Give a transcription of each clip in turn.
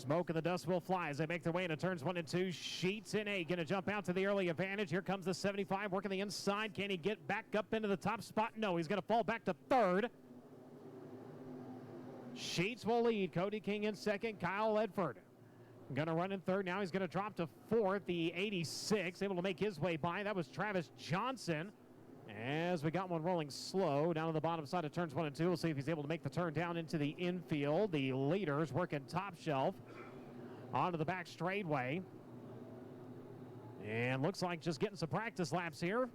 Smoke and the dust will fly as they make their way into turns 1 and 2. Sheets in 8, going to jump out to the early advantage. Here comes the 75, working the inside. Can he get back up into the top spot? No, he's going to fall back to third. Sheets will lead. Cody King in second. Kyle Ledford going to run in third. Now he's going to drop to fourth. The 86, able to make his way by. That was Travis Johnson. As we got one rolling slow down to the bottom side of turns 1 and 2. We'll see if he's able to make the turn down into the infield. The leaders working top shelf onto the back straightaway. And looks like just getting some practice laps here.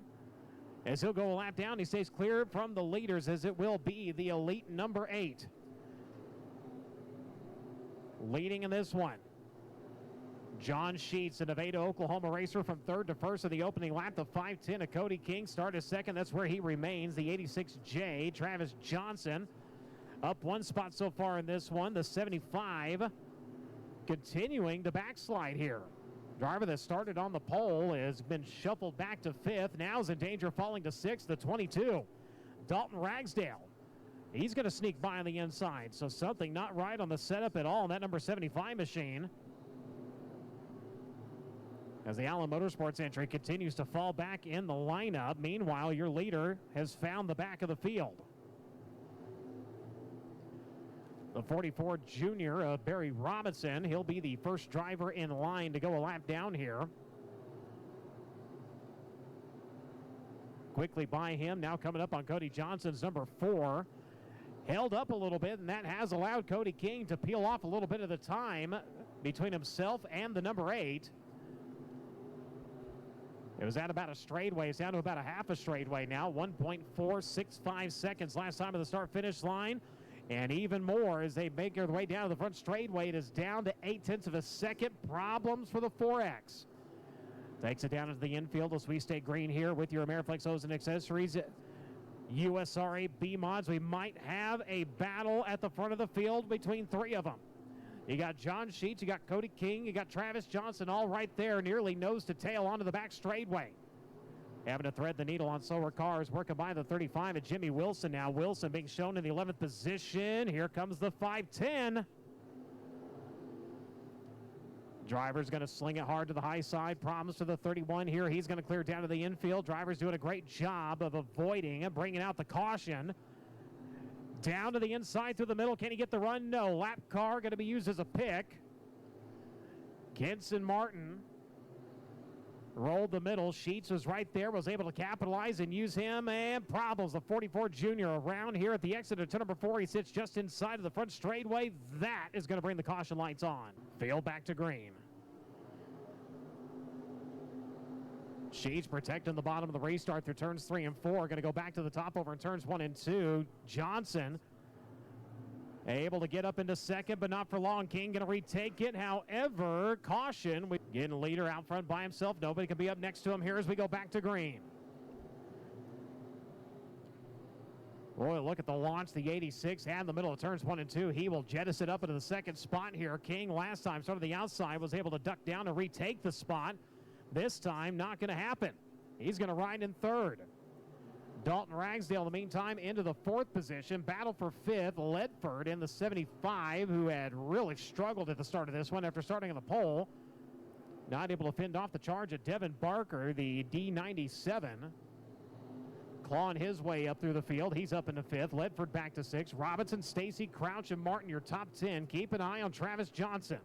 As he'll go a lap down, he stays clear from the leaders, as it will be the elite number 8. Leading in this one, John Sheets, a Nevada, Oklahoma racer, from third to first of the opening lap. The 5'10" of Cody King started second. That's where he remains. The 86J, Travis Johnson, up one spot so far in this one. The 75 continuing to backslide here. Driver that started on the pole has been shuffled back to fifth. Now is in danger of falling to sixth. The 22, Dalton Ragsdale. He's going to sneak by on the inside. So something not right on the setup at all in that number 75 machine, as the Allen Motorsports entry continues to fall back in the lineup. Meanwhile, your leader has found the back of the field. The 44 junior, Barry Robinson, he'll be the first driver in line to go a lap down here. Quickly by him, now coming up on Cody Johnson's number 4. Held up a little bit, and that has allowed Cody King to peel off a little bit of the time between himself and the number 8. It was at about a straightaway. It's down to about a half a straightaway now. 1.465 seconds last time of the start-finish line. And even more as they make their way down to the front straightaway. It is down to 0.8 of a second. Problems for the 4X. Takes it down into the infield as we stay green here with your Ameriflex hose and accessories. USRA B mods. We might have a battle at the front of the field between 3 of them. You got John Sheets, you got Cody King, you got Travis Johnson, all right there, nearly nose to tail onto the back straightaway. Having to thread the needle on slower cars, working by the 35 of Jimmy Wilson now. Wilson being shown in the 11th position. Here comes the 5'10". Driver's going to sling it hard to the high side. Problems to the 31 here. He's going to clear down to the infield. Driver's doing a great job of avoiding and bringing out the caution. Down to the inside through the middle. Can he get the run? No. Lap car going to be used as a pick. Kenson Martin rolled the middle. Sheets was right there, was able to capitalize and use him, and problems. The 44 junior around here at the exit of turn number 4. He sits just inside of the front straightaway. That is going to bring the caution lights on. Field back to green. Sheets protecting the bottom of the restart through turns 3 and 4. Going to go back to the top over in turns 1 and 2. Johnson able to get up into second, but not for long. King going to retake it. However, caution. Getting leader out front by himself. Nobody can be up next to him here as we go back to green. Roy, look at the launch. The 86 had in the middle of turns 1 and 2. He will jettison it up into the second spot here. King last time started the outside, was able to duck down and retake the spot. This time, not going to happen. He's going to ride in third. Dalton Ragsdale, in the meantime, into the 4th position. Battle for 5th. Ledford in the 75, who had really struggled at the start of this one after starting on the pole. Not able to fend off the charge of Devin Barker, the D97. Clawing his way up through the field. He's up into 5th. Ledford back to 6th. Robinson, Stacy, Crouch, and Martin, your top 10. Keep an eye on Travis Johnson.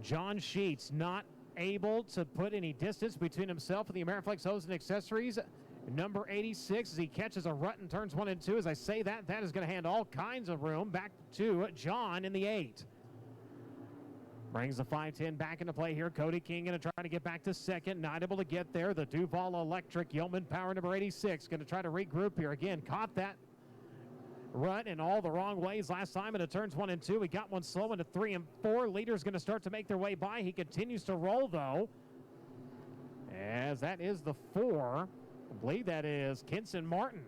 John Sheets not able to put any distance between himself and the Ameriflex Hose and Accessories. Number 86, as he catches a rut and turns 1 and 2. As I say that, that is going to hand all kinds of room back to John in the 8. Brings the 510 back into play here. Cody King going to try to get back to 2nd. Not able to get there. The Duval Electric Yeoman Power, number 86, going to try to regroup here. Again, caught that rut in all the wrong ways last time, and it turns 1 and 2. He got one slow into 3 and 4. Leader's going to start to make their way by. He continues to roll, though, as that is the 4. I believe that is Kenson Martin.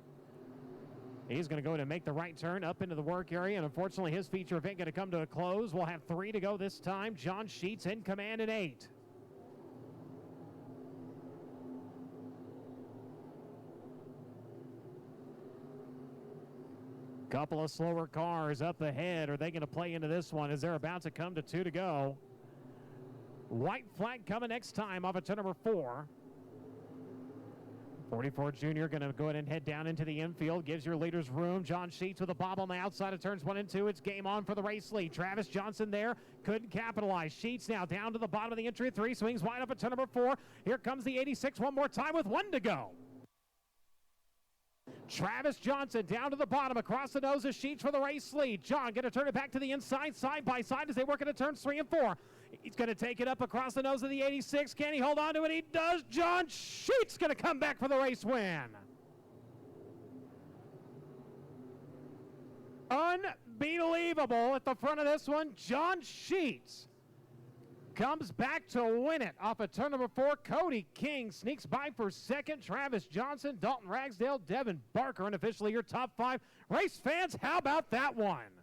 He's going to go in and make the right turn up into the work area, and unfortunately his feature event going to come to a close. We'll have 3 to go this time. John Sheets in command at 8. Couple of slower cars up ahead. Are they going to play into this one as they're about to come to 2 to go? White flag coming next time off of turn number 4. 44 Junior going to go ahead and head down into the infield. Gives your leaders room. John Sheets with a bob on the outside of turns 1 and 2. It's game on for the race lead. Travis Johnson there. Couldn't capitalize. Sheets now down to the bottom of the entry. 3 swings wide up at turn number 4. Here comes the 86 one more time with 1 to go. Travis Johnson down to the bottom, across the nose of Sheets for the race lead. John going to turn it back to the inside, side by side as they work into turns 3 and 4. He's going to take it up across the nose of the 86. Can he hold on to it? He does. John Sheets going to come back for the race win. Unbelievable at the front of this one. John Sheets comes back to win it off of turn number 4. Cody King sneaks by for 2nd. Travis Johnson, Dalton Ragsdale, Devin Barker, and officially your top 5. Race fans, how about that one?